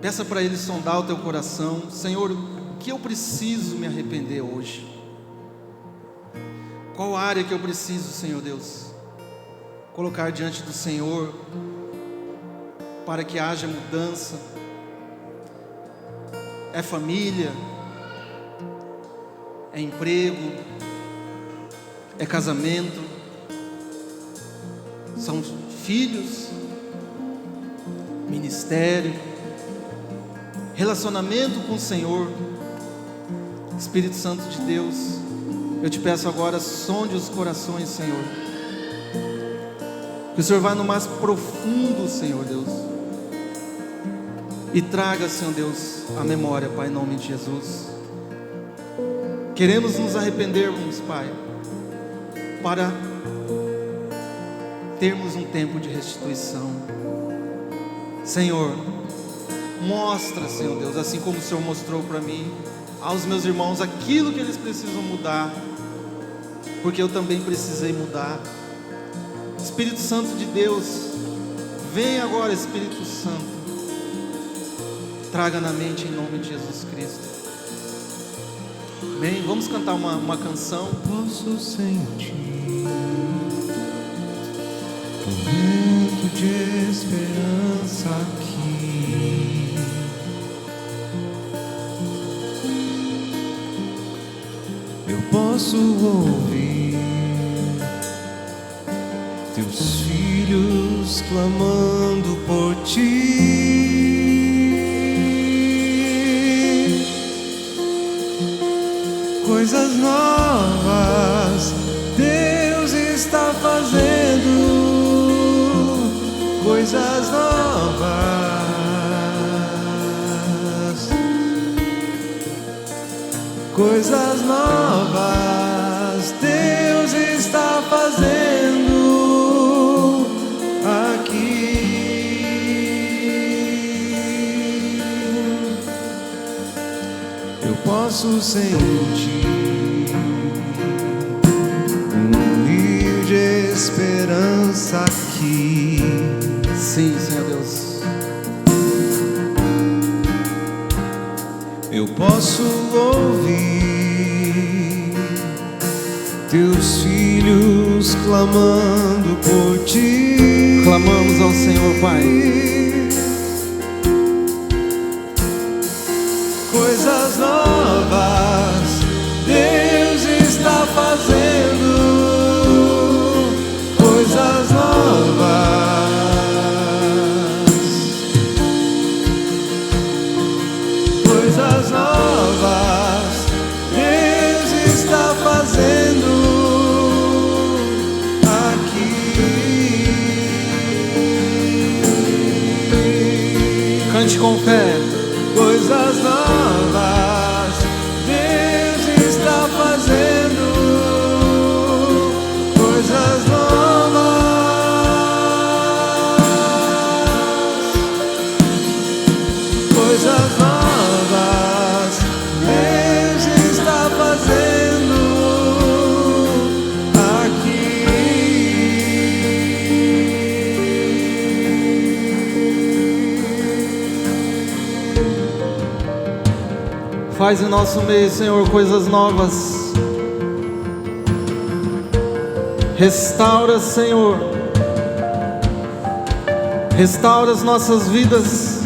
Peça para Ele sondar o teu coração. Senhor, o que eu preciso me arrepender hoje? Qual área que eu preciso, Senhor Deus, colocar diante do Senhor, para que haja mudança? É família, é emprego, é casamento, são filhos, ministério, relacionamento com o Senhor. Espírito Santo de Deus, eu te peço agora, sonde os corações, Senhor, que o Senhor vá no mais profundo, Senhor Deus, e traga, Senhor Deus, a memória, Pai, em nome de Jesus. Queremos nos arrependermos, Pai, para termos um tempo de restituição. Senhor, mostra, Senhor Deus, assim como o Senhor mostrou para mim, aos meus irmãos, aquilo que eles precisam mudar, porque eu também precisei mudar. Espírito Santo de Deus, vem agora, Espírito Santo, traga na mente em nome de Jesus Cristo. Bem, vamos cantar uma canção. Posso sentir um vento de esperança aqui. Eu posso ouvir teus filhos clamando por ti. Coisas novas Deus está fazendo, coisas novas, coisas novas Deus está fazendo aqui. Eu posso sentir esperança aqui. Sim, Senhor Deus. Eu posso ouvir teus filhos clamando por ti. Clamamos ao Senhor, Pai. Coisas novas Deus está fazendo. Coisas novas Deus está fazendo aqui. Cante com fé. Coisas novas Deus está fazendo. Coisas novas. Coisas novas Deus está fazendo aqui. Faz em nosso meio, Senhor, coisas novas. Restaura, Senhor. Restaura as nossas vidas.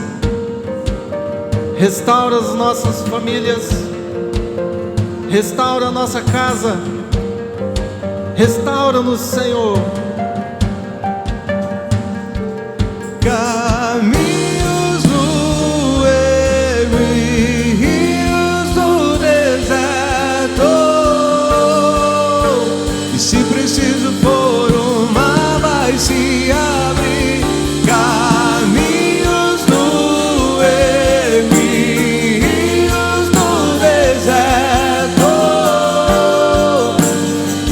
Restaura as nossas famílias. Restaura a nossa casa. Restaura-nos, Senhor. Caminhos no erro e rios no deserto. E se preciso for o mar vai se abrir. Caminhos no erro e rios no deserto.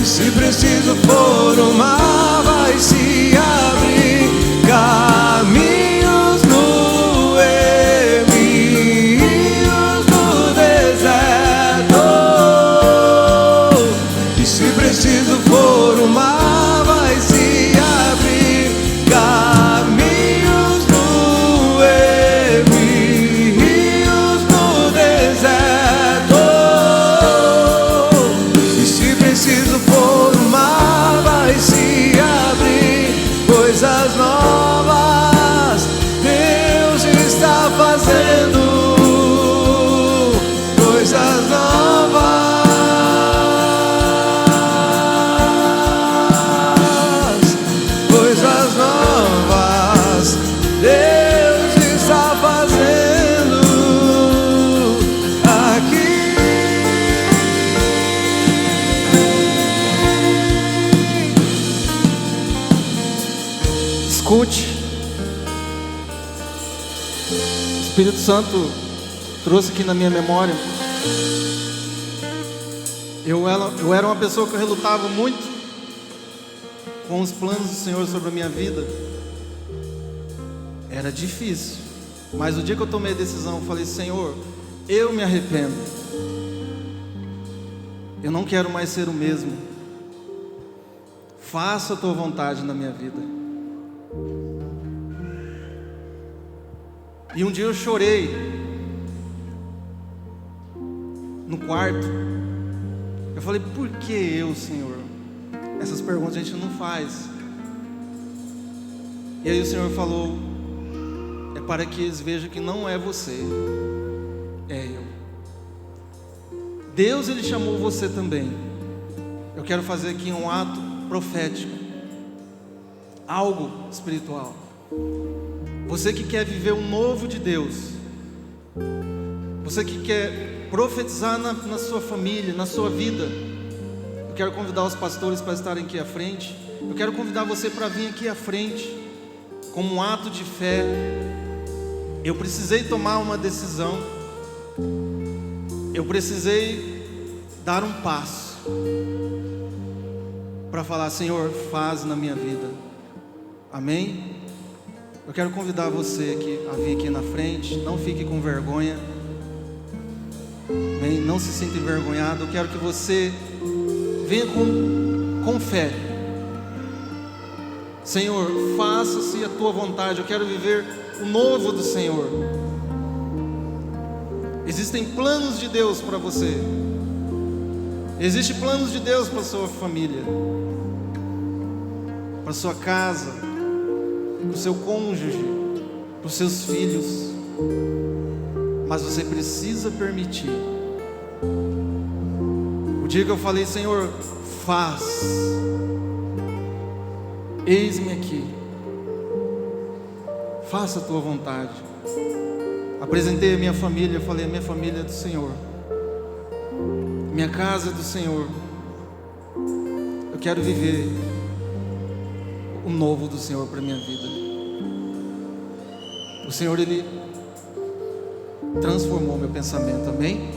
E se preciso for o mar vai se abrir. Caminhos no erro e rios no deserto. E se preciso for o mar vai se abrir. Caminhos no erro e rios no deserto. E se preciso for o mar vai se abrir. Coisas novas Deus está fazendo. Coisas novas. Coisas novas Deus está fazendo aqui. Escute. O Espírito Santo trouxe aqui na minha memória. Eu era uma pessoa que relutava muito com os planos do Senhor sobre a minha vida. Era difícil. Mas o dia que eu tomei a decisão, eu falei: Senhor, eu me arrependo. Eu não quero mais ser o mesmo. Faça a tua vontade na minha vida. E um dia eu chorei no quarto. Eu falei: por que eu, Senhor? Essas perguntas a gente não faz. E aí o Senhor falou: é para que eles vejam que não é você, é eu. Deus, Ele chamou você também. Eu quero fazer aqui um ato profético, algo espiritual. Você que quer viver um novo de Deus, você que quer profetizar na sua família, na sua vida, eu quero convidar os pastores para estarem aqui à frente. Eu quero convidar você para vir aqui à frente, como um ato de fé. Eu precisei tomar uma decisão. Eu precisei dar um passo para falar: Senhor, faz na minha vida. Amém? Eu quero convidar você aqui a vir aqui na frente. Não fique com vergonha. Amém? Não se sinta envergonhado. Eu quero que você venha com fé. Senhor, faça-se a tua vontade. Eu quero viver o novo do Senhor. Existem planos de Deus para você. Existem planos de Deus para a sua família, para a sua casa, para o seu cônjuge, para os seus filhos. Mas você precisa permitir. O dia que eu falei: Senhor, faz, eis-me aqui, faça a tua vontade. Apresentei a minha família, falei: a minha família é do Senhor, minha casa é do Senhor. Eu quero viver o novo do Senhor para a minha vida. O Senhor, Ele transformou meu pensamento, amém?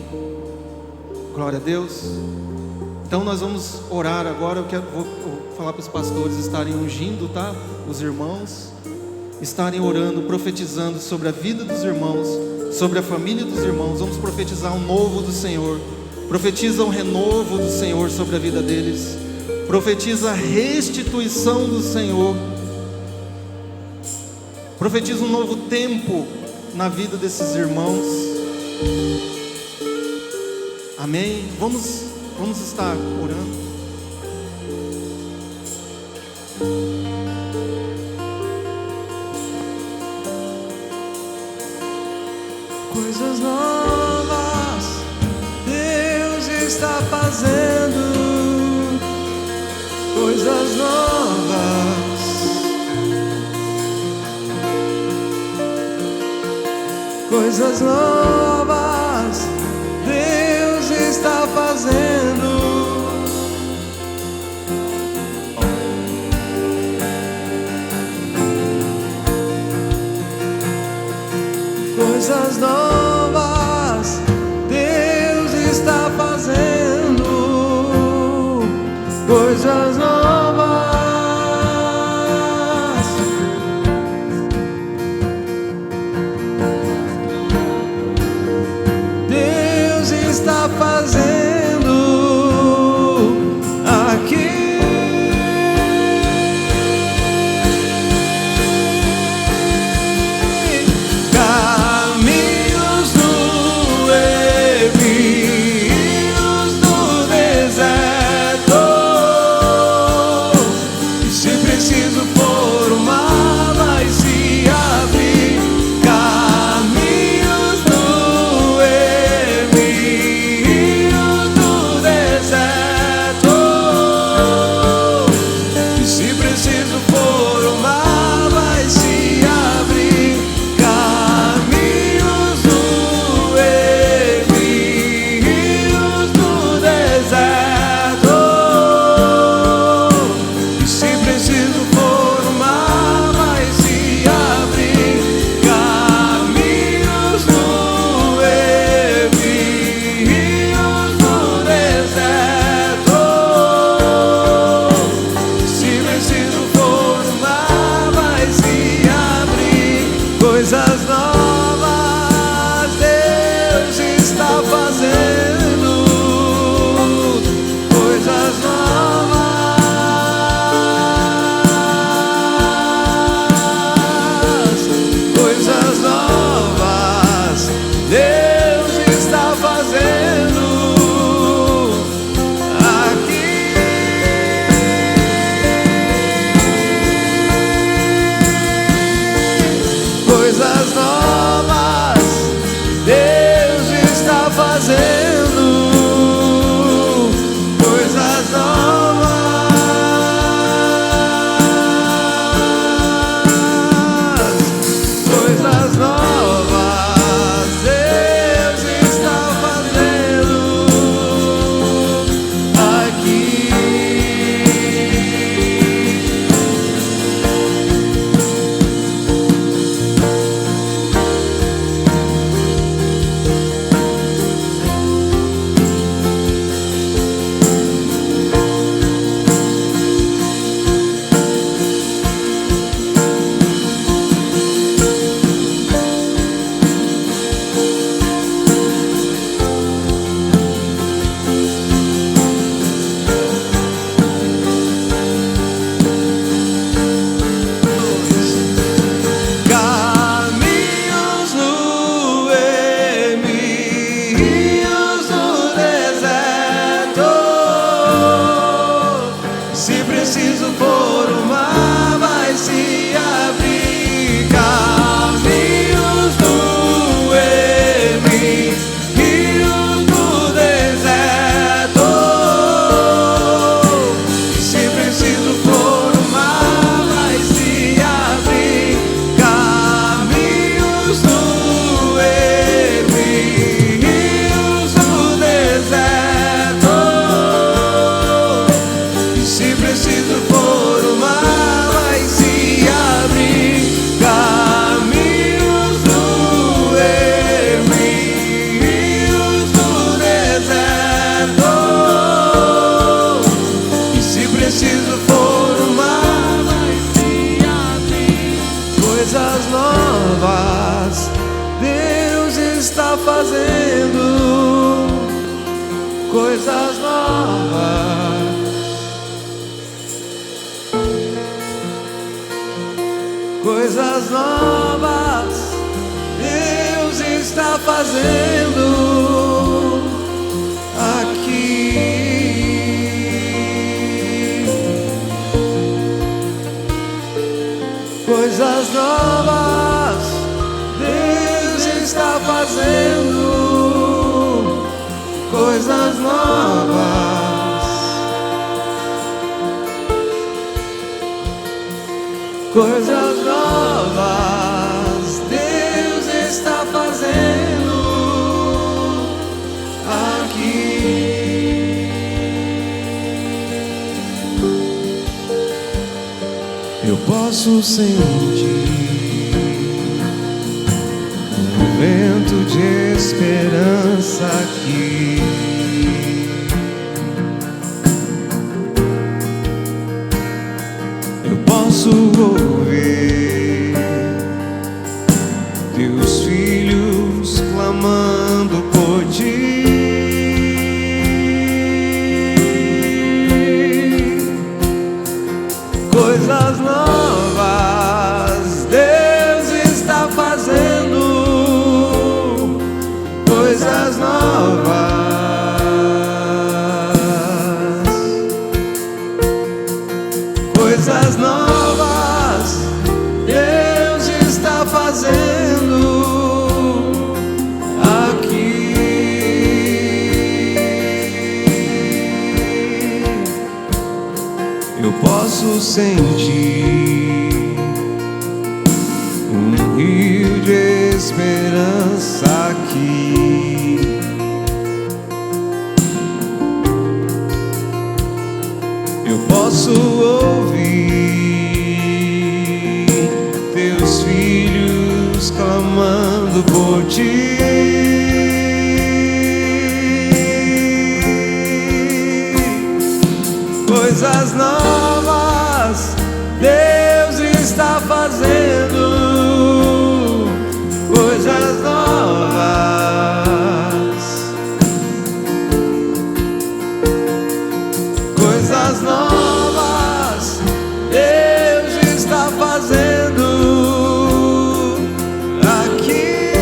Glória a Deus. Então nós vamos orar agora. Vou falar para os pastores estarem ungindo, tá? Os irmãos, estarem orando, profetizando sobre a vida dos irmãos, sobre a família dos irmãos. Vamos profetizar um novo do Senhor. Profetiza um renovo do Senhor sobre a vida deles. Profetiza a restituição do Senhor. Profetiza um novo tempo na vida desses irmãos. Amém? Vamos estar orando. Coisas novas Deus está fazendo. Coisas novas. Coisas novas Deus está fazendo. Coisas novas Deus está fazendo. Coisas novas. Deus está fazendo aqui. Caminhos no rios no deserto. E se preciso for, o mar vai se abrir. Caminhos no rios no deserto. E se preciso for, o mar vai se abrir. Caminhos no rios no deserto. E se preciso for, o mar vai se abrir. Caminhos no rios no deserto. Se preciso for, o mar vai se abrir. Coisas novas Deus está fazendo. Coisas novas. Coisas novas Deus está fazendo aqui. Coisas novas Deus está fazendo. Coisas novas. Coisas novas Deus está fazendo aqui. fazendo coisas novas. Coisas novas Deus está fazendo aqui. Coisas novas Deus está fazendo. Coisas novas. Coisas novas Deus está fazendo aqui. Eu posso sentir um vento de esperança aqui. Eu posso ouvir teus filhos clamando por ti. Coisas novas Deus está fazendo. Coisas novas. Coisas novas Deus está fazendo aqui. Eu posso sentir um rio de esperança aqui. Eu posso ouvir teus filhos clamando por ti. Coisas novas Deus está fazendo. Coisas novas. Coisas novas Deus está fazendo aqui.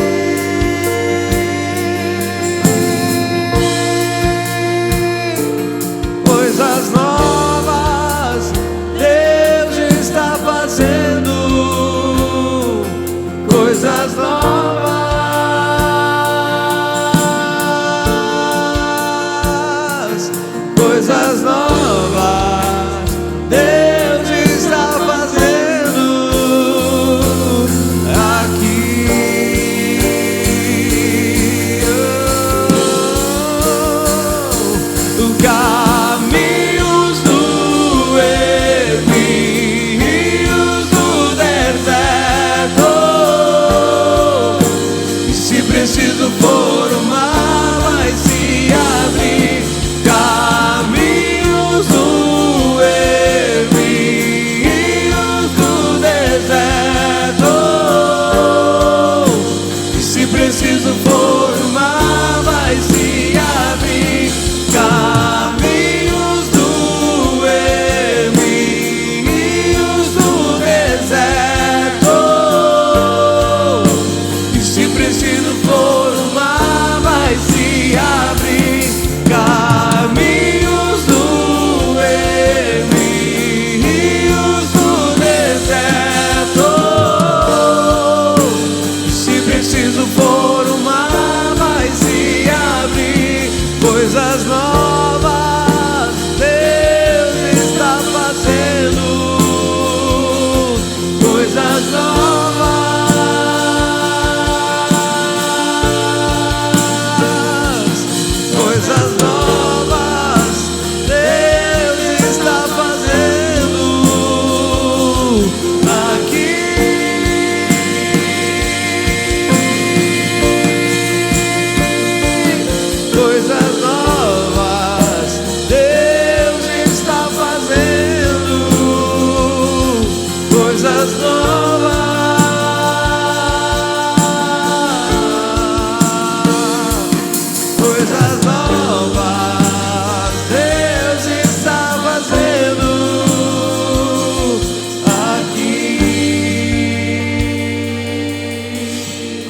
Coisas novas Deus está fazendo. Coisas novas. Coisas novas Deus está fazendo aqui. Caminhos do rios do deserto. E se preciso for, o mar vai se abrir. Caminhos do rios do deserto. E se preciso for, o mar vai se abrir. Caminhos do rios do deserto. E se preciso for, o mar vai se abrir. Caminhos do rios do deserto. E se preciso for, o mar vai se abrir. Coisas novas Deus está fazendo. Coisas novas. Coisas novas Deus está fazendo aqui.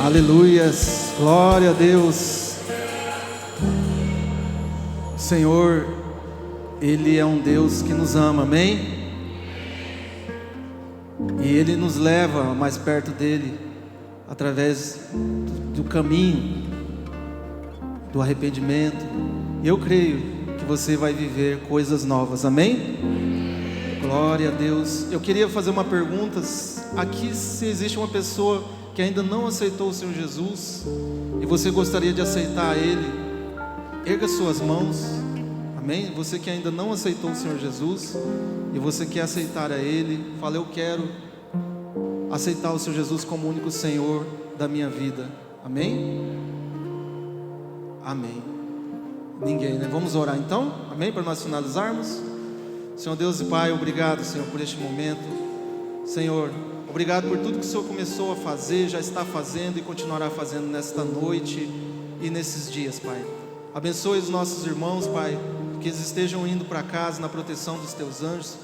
Aleluias, glória a Deus. O Senhor, Ele é um Deus que nos ama, amém? E Ele nos leva mais perto dEle, através do caminho, do arrependimento. E eu creio que você vai viver coisas novas, amém? Glória a Deus. Eu queria fazer uma pergunta, aqui se existe uma pessoa que ainda não aceitou o Senhor Jesus, e você gostaria de aceitar Ele, erga suas mãos, amém? Você que ainda não aceitou o Senhor Jesus, e você quer aceitar a Ele, fala: eu quero aceitar o Senhor Jesus como o único Senhor da minha vida, amém? Amém. Ninguém, né? Vamos orar então, amém? Para nós finalizarmos. Senhor Deus e Pai, obrigado, Senhor, por este momento. Senhor, obrigado por tudo que o Senhor começou a fazer, já está fazendo e continuará fazendo nesta noite e nesses dias, Pai. Abençoe os nossos irmãos, Pai, que eles estejam indo para casa na proteção dos Teus anjos.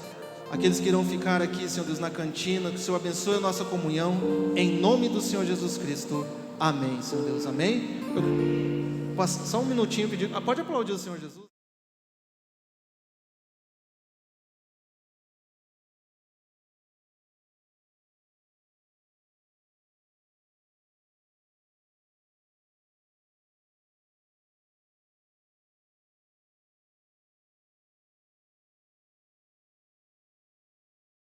Aqueles que irão ficar aqui, Senhor Deus, na cantina, que o Senhor abençoe a nossa comunhão, em nome do Senhor Jesus Cristo. Amém, Senhor Deus, amém. Só um minutinho, pode aplaudir o Senhor Jesus.